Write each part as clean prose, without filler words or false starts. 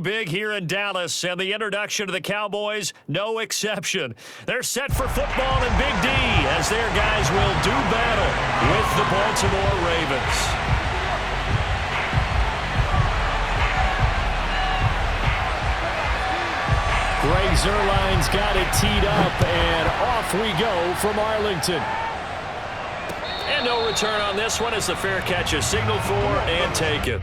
big here in Dallas, and the introduction to the Cowboys, no exception. They're set for football in Big D as their guys will do battle with the Baltimore Ravens. Greg Zuerlein's got it teed up, and off we go from Arlington. And no return on this one as the fair catch is signaled for and taken.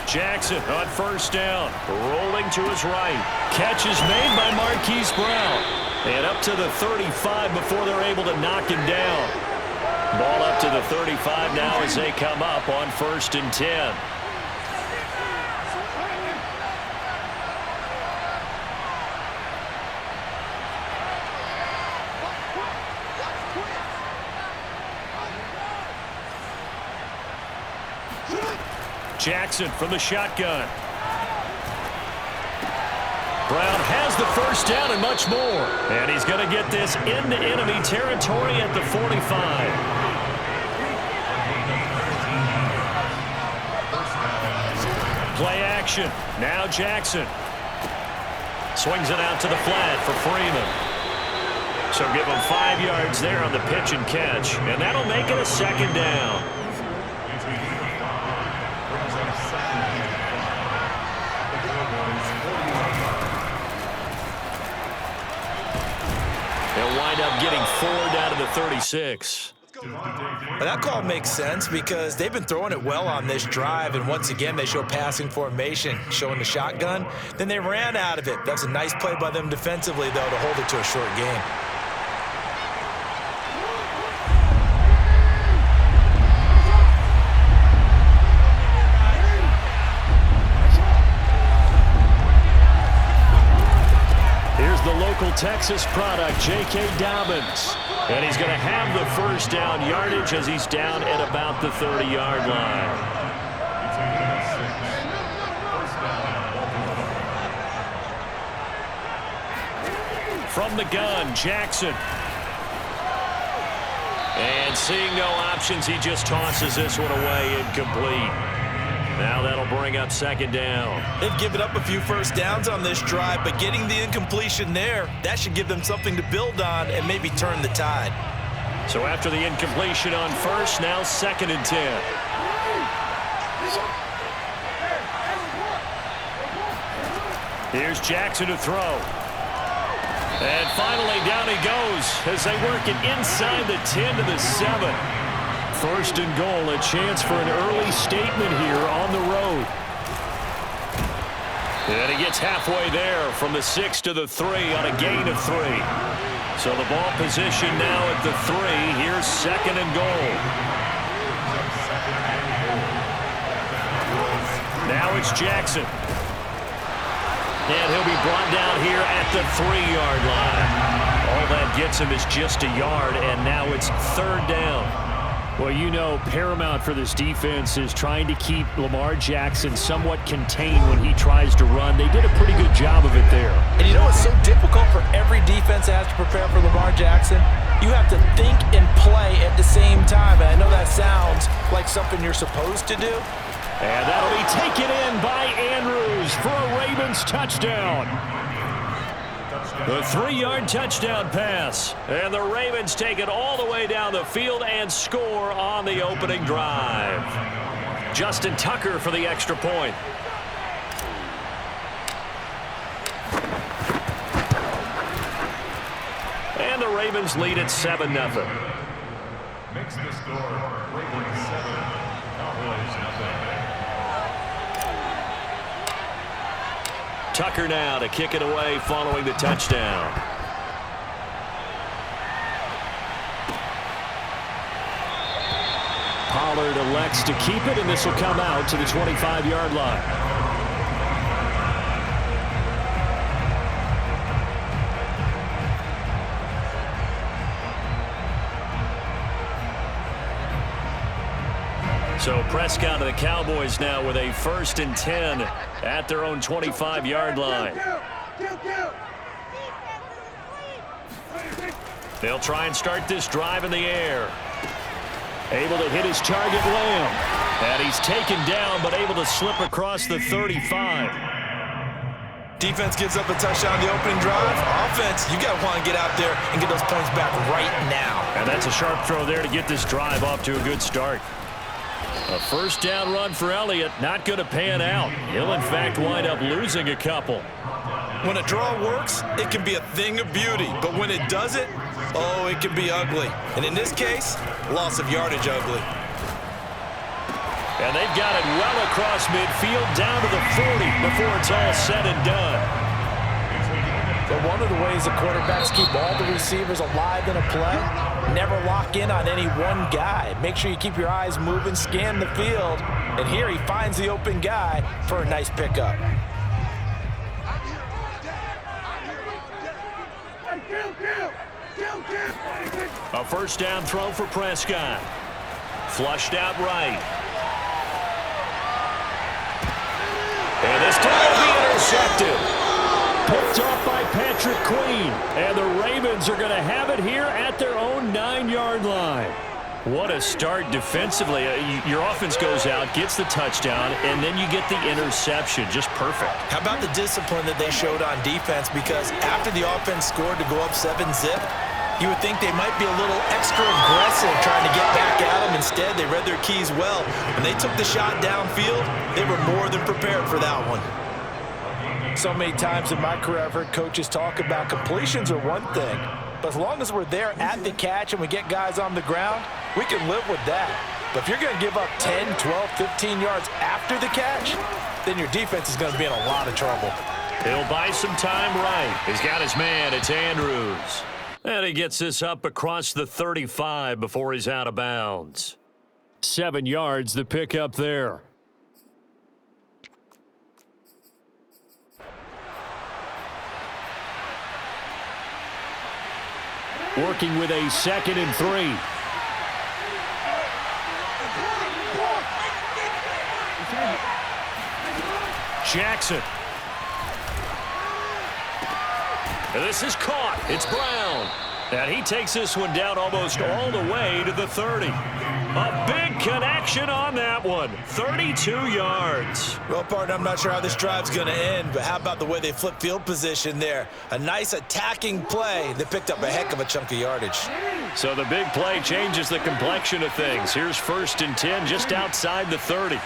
Jackson on first down, rolling to his right. Catch is made by Marquise Brown. And up to the 35 before they're able to knock him down. Ball up to the 35 now as they come up on 1st and 10. Jackson from the shotgun. Brown has the first down and much more. And he's going to get this into enemy territory at the 45. Play action. Now Jackson. Swings it out to the flat for Freeman. So give him 5 yards there on the pitch and catch. And that'll make it a 2nd down. They'll wind up getting 4 down to the 36. That call makes sense because they've been throwing it well on this drive, and once again they show passing formation, showing the shotgun. Then they ran out of it. That's a nice play by them defensively, though, to hold it to a short game. Texas product, J.K. Dobbins. And he's going to have the first down yardage as he's down at about the 30-yard line. From the gun, Jackson. And seeing no options, he just tosses this one away incomplete. Now that'll bring up 2nd down. They've given up a few first downs on this drive, but getting the incompletion there, that should give them something to build on and maybe turn the tide. So after the incompletion on first, now 2nd and 10. Here's Jackson to throw. And finally down he goes as they work it inside the 10 to the 7. 1st and goal, a chance for an early statement here on the road. And he gets halfway there from the 6 to the 3 on a gain of 3. So the ball position now at the 3. Here's 2nd and goal. Now it's Jackson. And he'll be brought down here at the 3-yard line. All that gets him is just a yard, and now it's 3rd down. Well, you know, paramount for this defense is trying to keep Lamar Jackson somewhat contained when he tries to run. They did a pretty good job of it there. And you know it's so difficult for every defense that has to prepare for Lamar Jackson? You have to think and play at the same time. And I know that sounds like something you're supposed to do. And that'll be taken in by Andrews for a Ravens touchdown. The 3-yard touchdown pass. And the Ravens take it all the way down the field and score on the opening drive. Justin Tucker for the extra point. And the Ravens lead at 7-0. Tucker now to kick it away following the touchdown. Pollard elects to keep it, and this will come out to the 25-yard line. So Prescott and the Cowboys now with a 1st and 10 at their own 25-yard line. They'll try and start this drive in the air. Able to hit his target, Lamb. And he's taken down, but able to slip across the 35. Defense gives up a touchdown on the opening drive. Offense, you got to want to get out there and get those points back right now. And that's a sharp throw there to get this drive off to a good start. A 1st down run for Elliott, not going to pan out. He'll, in fact, wind up losing a couple. When a draw works, it can be a thing of beauty. But when it doesn't, oh, it can be ugly. And in this case, loss of yardage ugly. And they've got it well across midfield, down to the 40 before it's all said and done. But one of the ways the quarterbacks keep all the receivers alive in a play, never lock in on any one guy. Make sure you keep your eyes moving, scan the field. And here he finds the open guy for a nice pickup. A 1st down throw for Prescott. Flushed out right. And this time will be intercepted. Picked off by Patrick Queen. And the Ravens are going to have it here at their own 9-yard line. What a start defensively. Your offense goes out, gets the touchdown, and then you get the interception. Just perfect. How about the discipline that they showed on defense? Because after the offense scored to go up 7-zip, you would think they might be a little extra aggressive trying to get back at them. Instead, they read their keys well. When they took the shot downfield, they were more than prepared for that one. So many times in my career, I've heard coaches talk about completions are one thing, but as long as we're there at the catch and we get guys on the ground, we can live with that. But if you're going to give up 10, 12, 15 yards after the catch, then your defense is going to be in a lot of trouble. He'll buy some time right. He's got his man. It's Andrews. And he gets this up across the 35 before he's out of bounds. 7 yards, the pickup there. Working with a 2nd and 3. Jackson. And this is caught. It's Brown. And he takes this one down almost all the way to the 30. A big connection on that one. 32 yards. Well, partner, I'm not sure how this drive's going to end, but how about the way they flip field position there? A nice attacking play that picked up a heck of a chunk of yardage. So the big play changes the complexion of things. Here's 1st and 10 just outside the 30.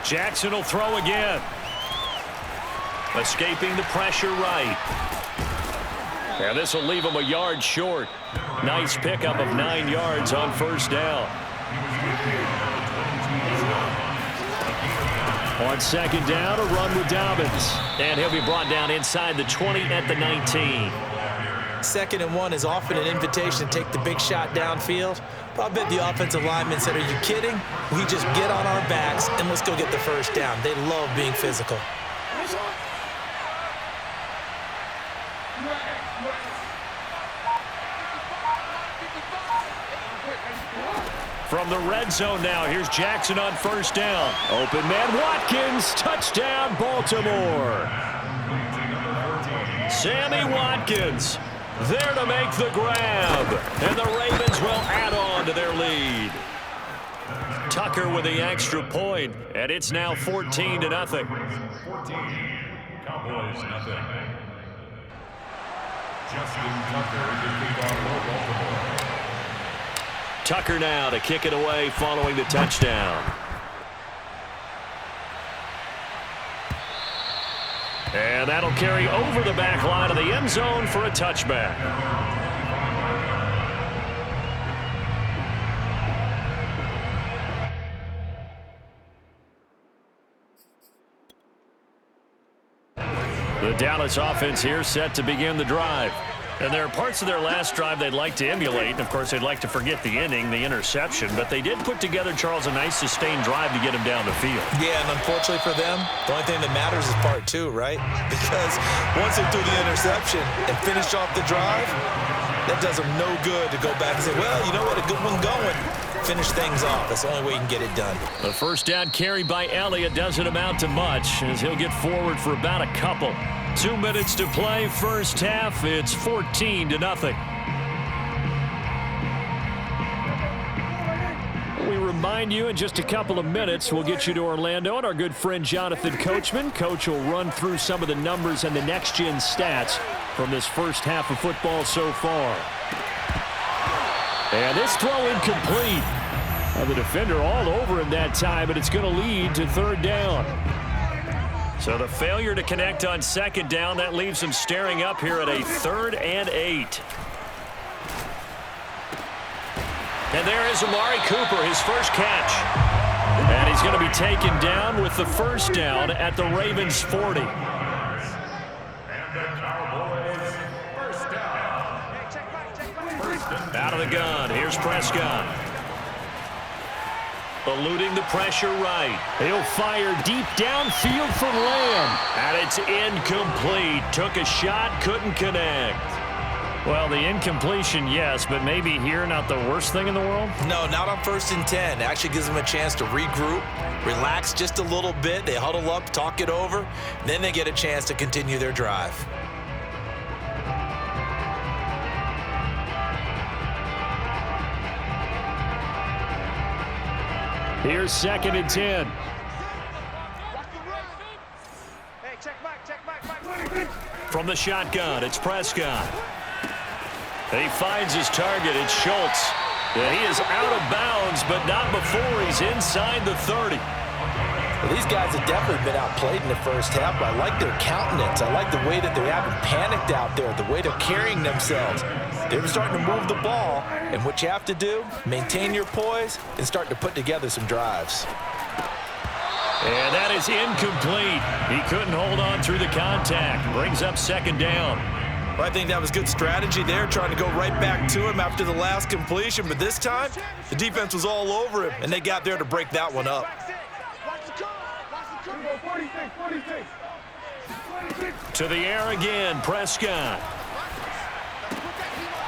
Jackson will throw again. Escaping the pressure right. And this will leave him a yard short. Nice pickup of 9 yards on 1st down. On 2nd down, a run with Dobbins. And he'll be brought down inside the 20 at the 19. 2nd and 1 is often an invitation to take the big shot downfield. But I bet the offensive lineman said, are you kidding? We just get on our backs and let's go get the 1st down. They love being physical. From the red zone now, here's Jackson on 1st down. Open man Watkins, touchdown Baltimore. Sammy Watkins there to make the grab. And the Ravens will add on to their lead. Tucker with the extra point, and it's now 14-0. 14, Cowboys nothing. Justin Tucker to kick off Baltimore. Tucker now to kick it away following the touchdown. And that'll carry over the back line of the end zone for a touchback. The Dallas offense here set to begin the drive. And there are parts of their last drive they'd like to emulate. And, of course, they'd like to forget the inning, the interception. But they did put together, Charles, a nice sustained drive to get him down the field. Yeah, and unfortunately for them, the only thing that matters is part two, right? Because once they threw the interception and finished off the drive, that does them no good to go back and say, well, you know what, a good one going. Finish things off. That's the only way you can get it done. The first down carry by Elliott doesn't amount to much as he'll get forward for about a couple. 2 minutes to play, first half. It's 14-0. We remind you in just a couple of minutes we'll get you to Orlando and our good friend Jonathan Coachman. Coach will run through some of the numbers and the next-gen stats from this first half of football so far. And this throw incomplete. The defender all over him that time, but it's going to lead to third down. So the failure to connect on second down, that leaves him staring up here at a 3rd and 8. And there is Amari Cooper, his first catch. And he's going to be taken down with the first down at the Ravens' 40. Out of the gun, here's Prescott. Eluding the pressure right. He'll fire deep downfield for Lamb. And it's incomplete. Took a shot, couldn't connect. Well, the incompletion, yes, but maybe here not the worst thing in the world? No, not on 1st and 10. It actually gives them a chance to regroup, relax just a little bit. They huddle up, talk it over. Then they get a chance to continue their drive. Here's 2nd and 10. From the shotgun, it's Prescott. He finds his target. It's Schultz. And he is out of bounds, but not before he's inside the 30. Well, these guys have definitely been outplayed in the first half, but I like their countenance. I like the way that they haven't panicked out there, the way they're carrying themselves. They're starting to move the ball, and what you have to do, maintain your poise and start to put together some drives. And that is incomplete. He couldn't hold on through the contact. Brings up 2nd down. Well, I think that was good strategy there, trying to go right back to him after the last completion. But this time, the defense was all over him, and they got there to break that one up. To the air again, Prescott.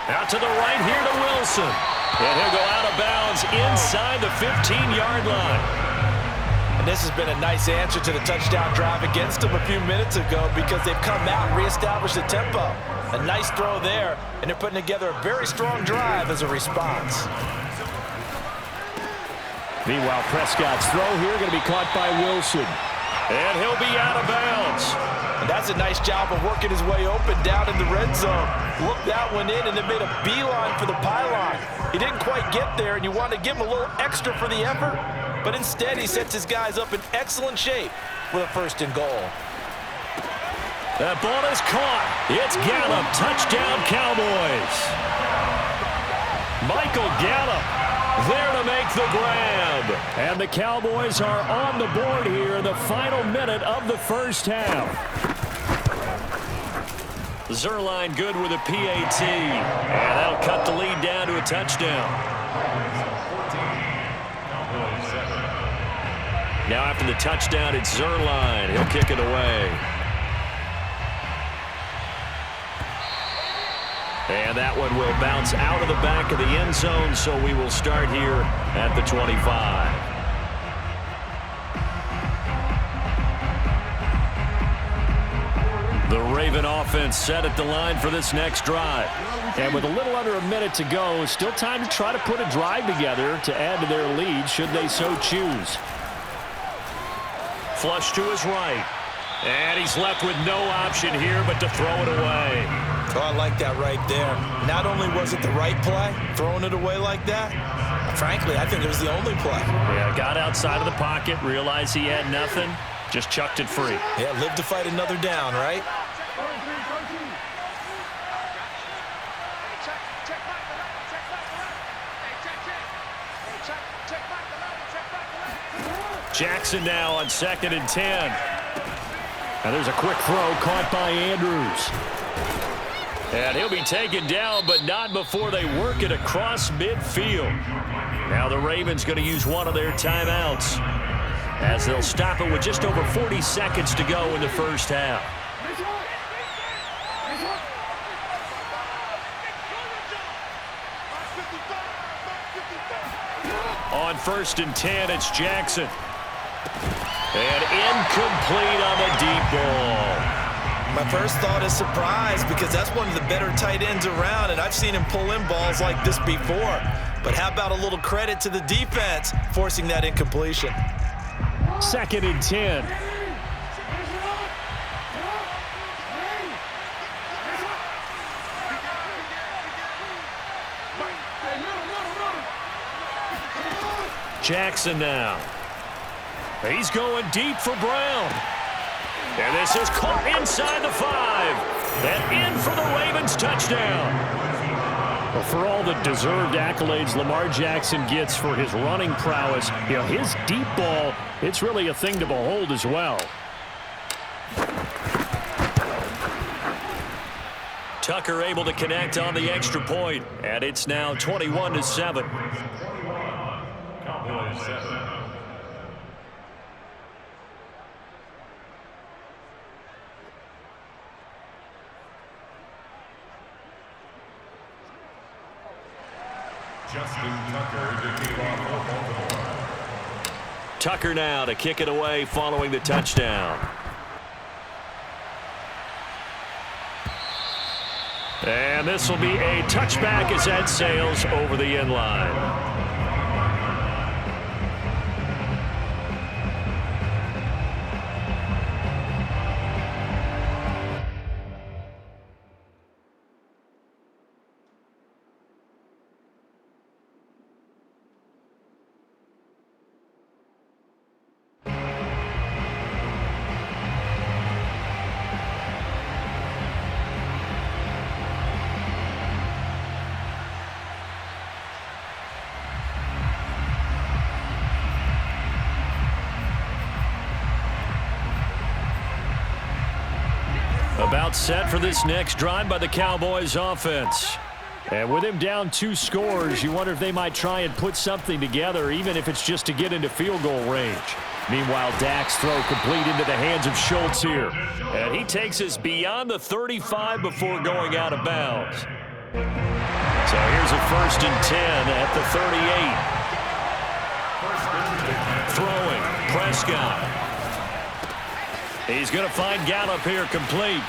Out to the right here to Wilson. And he'll go out of bounds inside the 15-yard line. And this has been a nice answer to the touchdown drive against them a few minutes ago because they've come out and reestablished the tempo. A nice throw there, and they're putting together a very strong drive as a response. Meanwhile, Prescott's throw here going to be caught by Wilson. And he'll be out of bounds. And that's a nice job of working his way open down in the red zone. Looked that one in and then made a beeline for the pylon. He didn't quite get there, and you want to give him a little extra for the effort. But instead, he sets his guys up in excellent shape with a 1st and goal. That ball is caught. It's Gallup. Touchdown, Cowboys. Michael Gallup there to make the grab. And the Cowboys are on the board here in the final minute of the first half. Zerline good with a PAT. And that'll cut the lead down to a touchdown. Now after the touchdown, it's Zerline. He'll kick it away. And that one will bounce out of the back of the end zone, so we will start here at the 25. The Raven offense set at the line for this next drive. And with a little under a minute to go, still time to try to put a drive together to add to their lead should they so choose. Flush to his right. And he's left with no option here but to throw it away. Oh, I like that right there. Not only was it the right play, throwing it away like that, frankly, I think it was the only play. Yeah, got outside of the pocket, realized he had nothing, Just chucked it free. Yeah, live to fight another down, right? Jackson now on 2nd and 10. Now there's a quick throw caught by Andrews. And he'll be taken down, but not before they work it across midfield. Now the Ravens going to use one of their timeouts as they'll stop it with just over 40 seconds to go in the first half. On 1st and 10, it's Jackson. And incomplete on the deep ball. My first thought is surprise because that's one of the better tight ends around, and I've seen him pull in balls like this before. But how about a little credit to the defense forcing that incompletion? 2nd and 10. Jackson now. He's going deep for Brown. And this is caught inside the 5. And in for the Ravens touchdown. Well, for all the deserved accolades Lamar Jackson gets for his running prowess, you know, his deep ball, it's really a thing to behold as well. Tucker able to connect on the extra point, and it's now 21-7. Tucker now to kick it away following the touchdown. And this will be a touchback as that sails over the end line. About set for this next drive by the Cowboys offense. And with him down 2 scores, you wonder if they might try and put something together, even if it's just to get into field goal range. Meanwhile, Dak's throw complete into the hands of Schultz here. And he takes us beyond the 35 before going out of bounds. So here's a 1st and 10 at the 38. Throwing, Prescott. He's going to find Gallup here complete.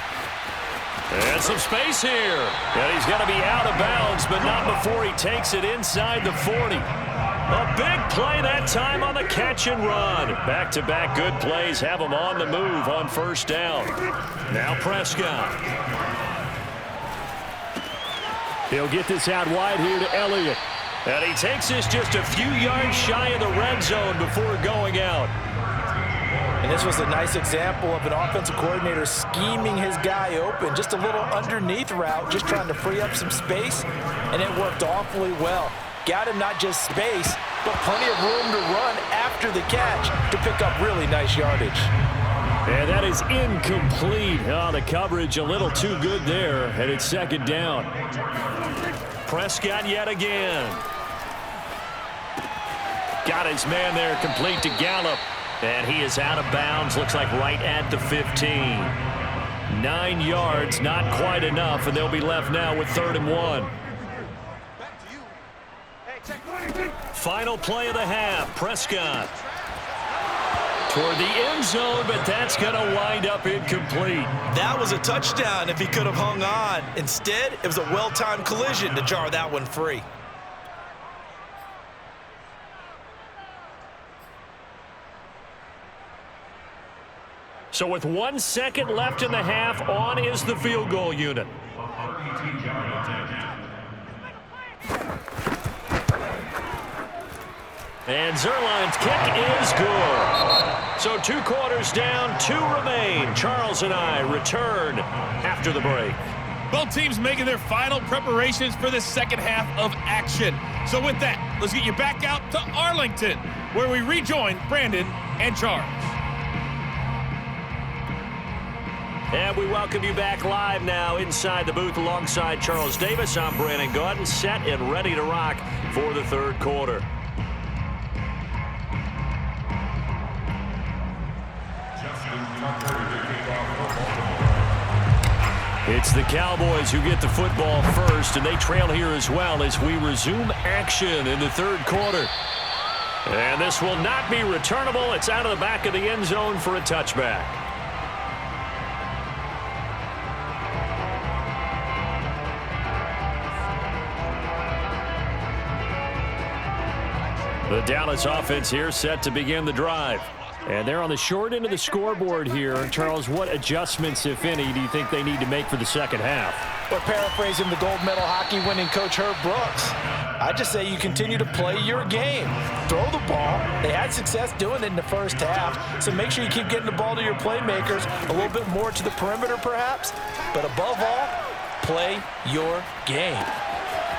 And some space here. And he's going to be out of bounds, but not before he takes it inside the 40. A big play that time on the catch and run. Back-to-back good plays have him on the move on 1st down. Now Prescott. He'll get this out wide here to Elliott. And he takes this just a few yards shy of the red zone before going out. And this was a nice example of an offensive coordinator scheming his guy open. Just a little underneath route, just trying to free up some space, and it worked awfully well. Got him not just space, but plenty of room to run after the catch to pick up really nice yardage. And that is incomplete. Oh, the coverage a little too good there, and it's 2nd down. Prescott yet again. Got his man there complete to Gallup. And he is out of bounds, looks like right at the 15. 9 yards, not quite enough, and they'll be left now with 3rd and 1. Final play of the half, Prescott. Toward the end zone, but that's going to wind up incomplete. That was a touchdown if he could have hung on. Instead, it was a well-timed collision to jar that one free. So with 1 second left in the half, on is the field goal unit. And Zerline's kick is good. So 2 quarters down, 2 remain. Charles and I return after the break. Both teams making their final preparations for the second half of action. So with that, let's get you back out to Arlington, where we rejoin Brandon and Charles. And we welcome you back live now inside the booth alongside Charles Davis. I'm Brandon Gaudin, set and ready to rock for the third quarter. It's the Cowboys who get the football first, and they trail here as well as we resume action in the third quarter. And this will not be returnable. It's out of the back of the end zone for a touchback. The Dallas offense here set to begin the drive. And they're on the short end of the scoreboard here. Charles, what adjustments, if any, do you think they need to make for the second half? But paraphrasing the gold medal hockey winning coach Herb Brooks, I just say you continue to play your game. Throw the ball. They had success doing it in the first half, so make sure you keep getting the ball to your playmakers, a little bit more to the perimeter perhaps, but above all, play your game.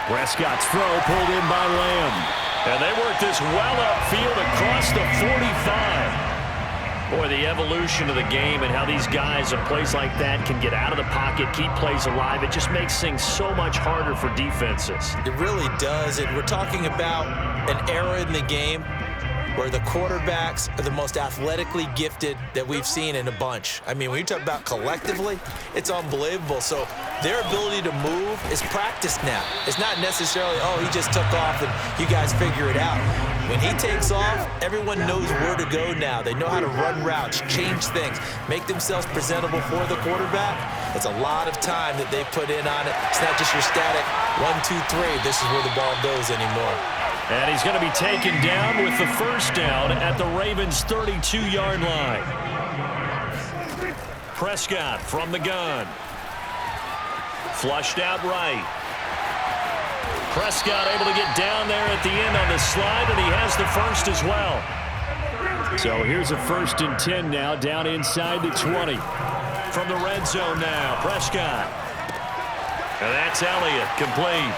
Prescott's throw pulled in by Lamb. And they work this well upfield across the 45. Boy, the evolution of the game and how these guys in plays like that can get out of the pocket, keep plays alive, it just makes things so much harder for defenses. It really does. And we're talking about an era in the game where the quarterbacks are the most athletically gifted that we've seen in a bunch. I mean, when you talk about collectively, it's unbelievable. So their ability to move is practiced now. It's not necessarily, oh, he just took off and you guys figure it out. When he takes off, everyone knows where to go now. They know how to run routes, change things, make themselves presentable for the quarterback. It's a lot of time that they put in on it. It's not just your static 1, 2, 3. This is where the ball goes anymore. And he's going to be taken down with the first down at the Ravens' 32-yard line. Prescott from the gun. Flushed out right. Prescott able to get down there at the end on the slide, and he has the first as well. So here's a 1st and 10 now, down inside the 20. From the red zone now, Prescott. And that's Elliott, complete.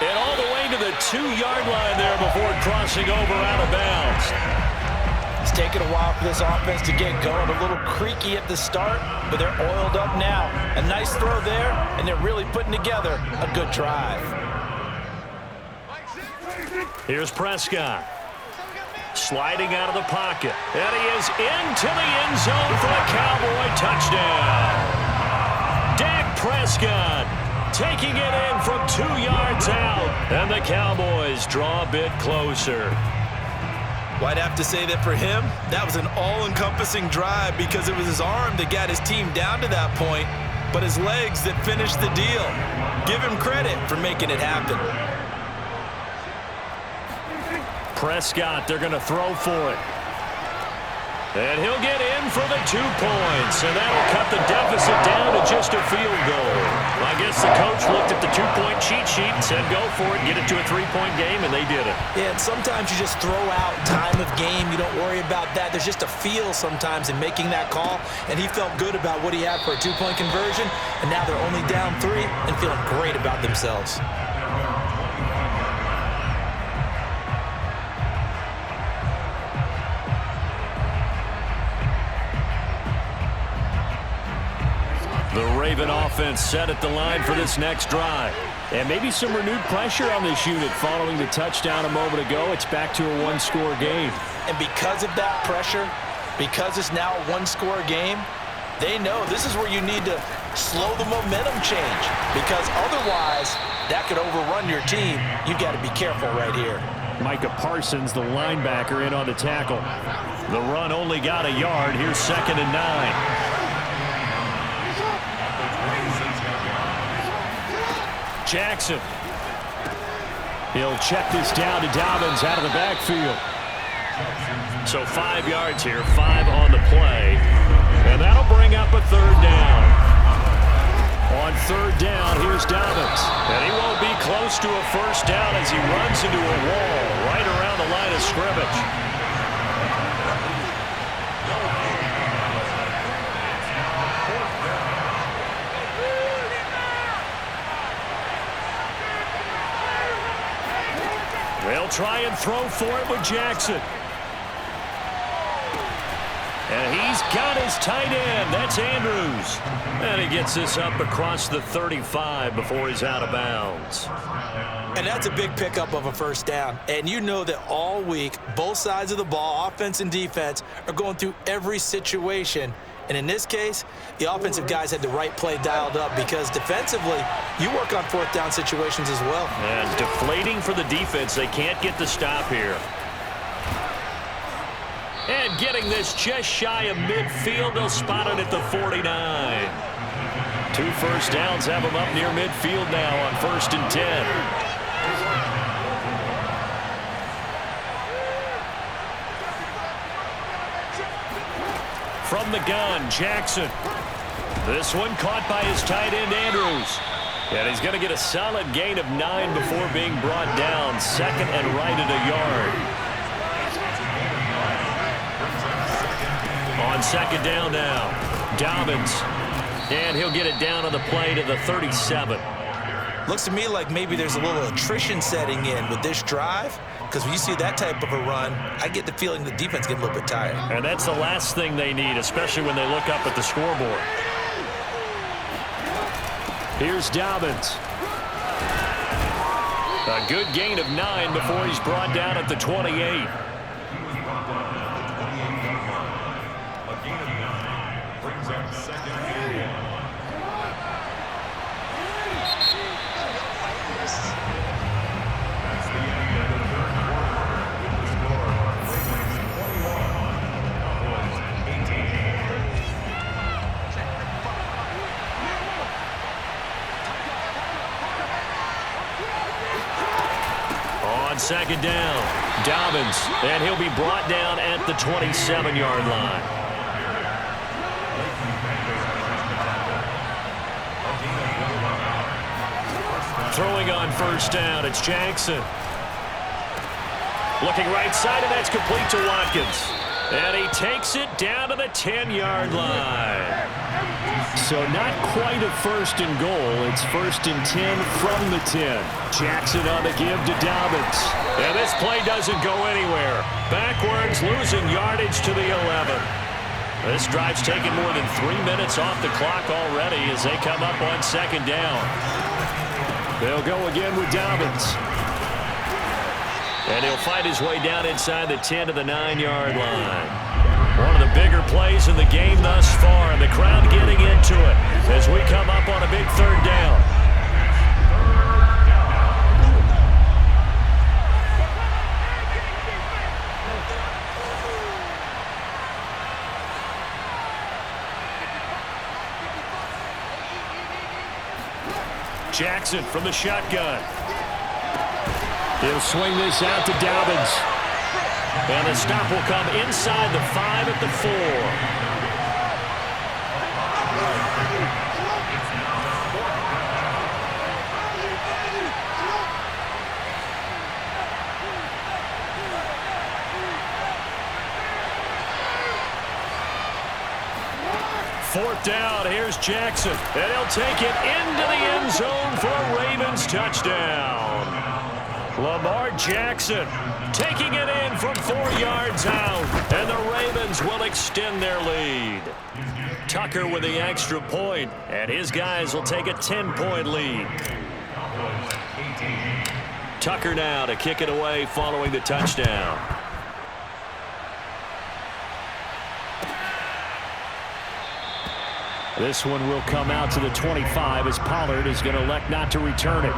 And all the way to the 2-yard line there before crossing over out of bounds. It's taken a while for this offense to get going. A little creaky at the start, but they're oiled up now. A nice throw there, and they're really putting together a good drive. Here's Prescott. Sliding out of the pocket. And he is into the end zone for a Cowboy touchdown. Dak Prescott taking it in from 2 yards out. And the Cowboys draw a bit closer. Well, I'd have to say that for him, that was an all-encompassing drive because it was his arm that got his team down to that point, but his legs that finished the deal. Give him credit for making it happen. Prescott, they're going to throw for it. And he'll get in for the 2 points, and that'll cut the deficit down to just a field goal. I guess the coach looked at the 2-point cheat sheet and said, go for it, get it to a 3-point game, and they did it. Yeah, and sometimes you just throw out time of game. You don't worry about that. There's just a feel sometimes in making that call, and he felt good about what he had for a 2-point conversion, and now they're only down 3 and feeling great about themselves. The Raven offense set at the line for this next drive. And maybe some renewed pressure on this unit following the touchdown a moment ago. It's back to a 1-score game. And because of that pressure, because it's now a 1-score game, they know this is where you need to slow the momentum change. Because otherwise, that could overrun your team. You've got to be careful right here. Micah Parsons, the linebacker, in on the tackle. The run only got a yard. Here's 2nd and 9. Jackson. He'll check this down to Dobbins out of the backfield. So 5 yards here, 5 on the play. And that'll bring up a 3rd down. On 3rd down, here's Dobbins. And he won't be close to a first down as he runs into a wall right around the line of scrimmage. They'll try and throw for it with Jackson. And he's got his tight end. That's Andrews. And he gets this up across the 35 before he's out of bounds. And that's a big pickup of a first down. And you know that all week, both sides of the ball, offense and defense, are going through every situation. And in this case, the offensive guys had the right play dialed up because defensively, you work on fourth down situations as well. And deflating for the defense. They can't get the stop here. And getting this just shy of midfield. They'll spot it at the 49. 2 first downs have them up near midfield now on 1st and 10. From the gun, Jackson. This one caught by his tight end, Andrews. And he's going to get a solid gain of 9 before being brought down. 2nd and right at a yard. On 2nd down now, Dobbins. And he'll get it down on the play to the 37. Looks to me like maybe there's a little attrition setting in with this drive. Because when you see that type of a run, I get the feeling the defense gets a little bit tired. And that's the last thing they need, especially when they look up at the scoreboard. Here's Dobbins. A good gain of 9 before he's brought down at the 28. On 2nd down, Dobbins, and he'll be brought down at the 27-yard line. Throwing on 1st down, it's Jackson. Looking right side, and that's complete to Watkins. And he takes it down to the 10-yard line. So not quite a 1st and goal. It's 1st and 10 from the 10. Jackson on the give to Dobbins. And this play doesn't go anywhere. Backwards, losing yardage to the 11. This drive's taken more than 3 minutes off the clock already as they come up on 2nd down. They'll go again with Dobbins. And he'll fight his way down inside the 10 to the 9-yard line. One of the bigger plays in the game thus far, and the crowd getting into it as we come up on a big 3rd down. Jackson from the shotgun. He'll swing this out to Dobbins. And the stop will come inside the 5 at the 4. Fourth down, here's Jackson. And he'll take it into the end zone for a Ravens touchdown. Lamar Jackson taking it in from 4 yards out, and the Ravens will extend their lead. Tucker with the extra point, and his guys will take a 10-point lead. Tucker now to kick it away following the touchdown. This one will come out to the 25 as Pollard is going to elect not to return it.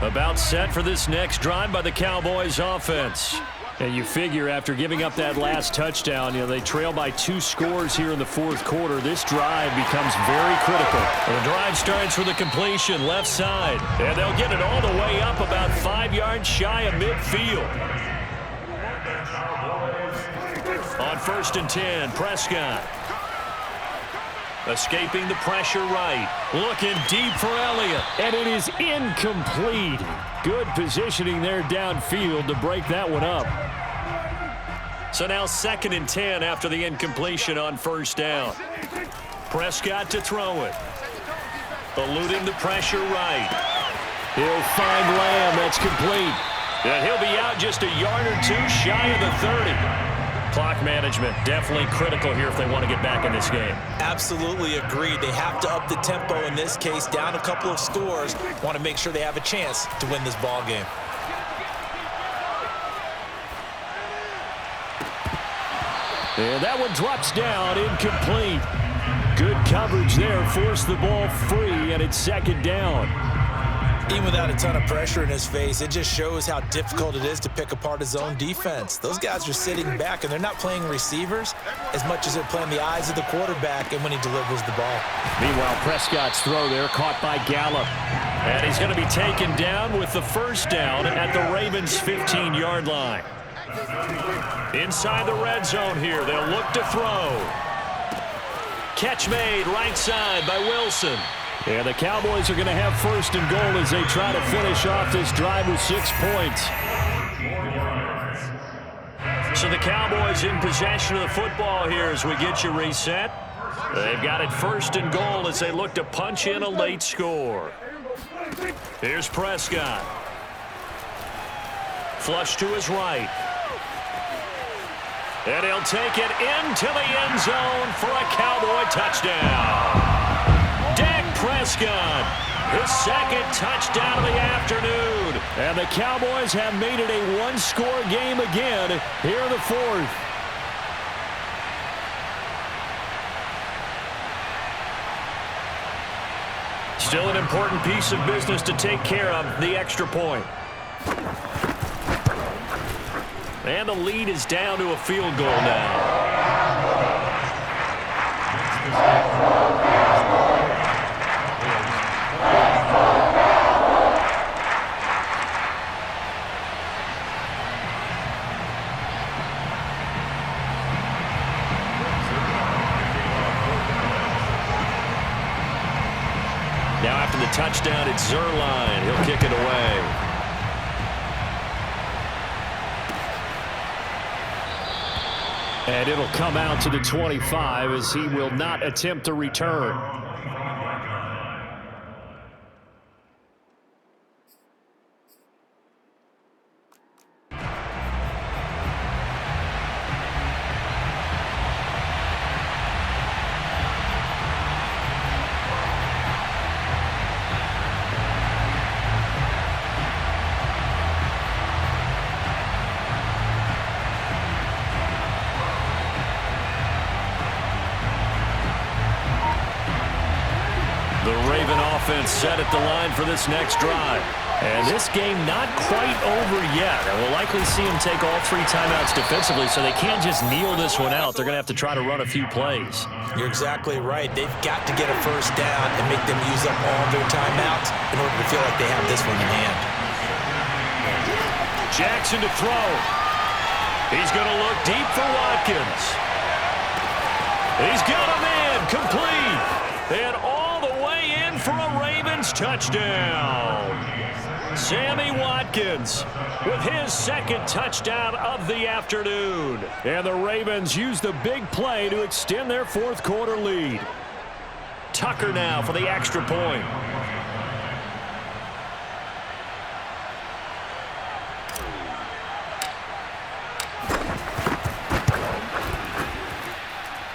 About set for this next drive by the Cowboys offense. And you figure after giving up that last touchdown, they trail by 2 scores here in the 4th quarter. This drive becomes very critical. And the drive starts with a completion left side. And they'll get it all the way up about 5 yards shy of midfield. On 1st and 10, Prescott. Escaping the pressure right. Looking deep for Elliott. And it is incomplete. Good positioning there downfield to break that one up. So now 2nd and 10 after the incompletion on 1st down. Prescott to throw it. Eluding the pressure right. He'll find Lamb. That's complete. And he'll be out just a yard or two shy of the 30. Clock management definitely critical here if they want to get back in this game. Absolutely agreed. They have to up the tempo in this case, down a couple of scores. Want to make sure they have a chance to win this ball game. And that one drops down, incomplete. Good coverage there, forced the ball free, and it's second down. Even without a ton of pressure in his face, it just shows how difficult it is to pick apart his own defense. Those guys are sitting back, and they're not playing receivers as much as they're playing the eyes of the quarterback and when he delivers the ball. Meanwhile, Prescott's throw there caught by Gallup. And he's going to be taken down with the first down at the Ravens' 15-yard line. Inside the red zone here, they'll look to throw. Catch made right side by Wilson. And the Cowboys are going to have first and goal as they try to finish off this drive with 6 points. So the Cowboys in possession of the football here as we get you reset. They've got it first and goal as they look to punch in a late score. Here's Prescott. Flush to his right. And he'll take it into the end zone for a Cowboy touchdown. Dak Prescott, his second touchdown of the afternoon. And the Cowboys have made it a one-score game again here in the fourth. Still an important piece of business to take care of, the extra point. And the lead is down to a field goal now. Now after the touchdown, it's Zerline. He'll kick it away. And it'll come out to the 25 as he will not attempt to return. Set at the line for this next drive. And this game not quite over yet. And we'll likely see them take all 3 timeouts defensively, so they can't just kneel this one out. They're going to have to try to run a few plays. You're exactly right. They've got to get a first down and make them use up all their timeouts in order to feel like they have this one in hand. Jackson to throw. He's going to look deep for Watkins. He's got him in. Complete. And all the way in for a Ravens touchdown. Sammy Watkins with his second touchdown of the afternoon. And the Ravens use the big play to extend their fourth quarter lead. Tucker now for the extra point.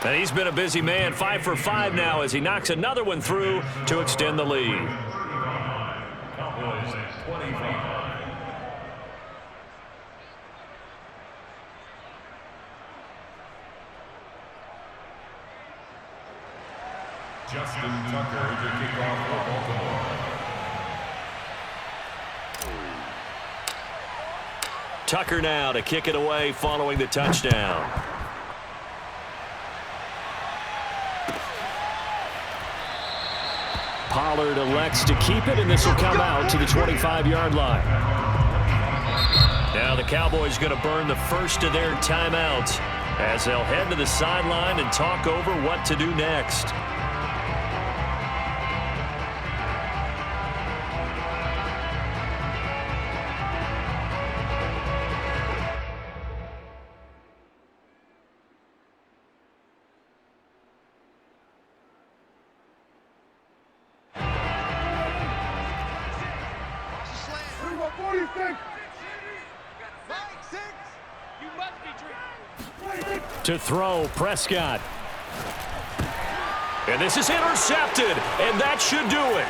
And he's been a busy man, 5 for 5 now as he knocks another one through to extend the lead. Justin Tucker to kick off for Baltimore. Tucker now to kick it away following the touchdown. Pollard elects to keep it, and this will come out to the 25-yard line. Now the Cowboys going to burn the first of their timeouts as they'll head to the sideline and talk over what to do next. To throw, Prescott. And this is intercepted, and that should do it.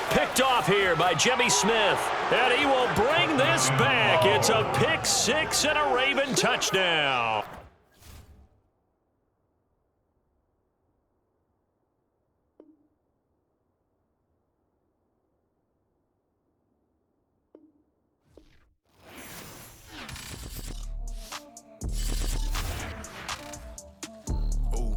Picked off here by Jimmy Smith, and he will bring this back. It's a pick six and a Raven touchdown.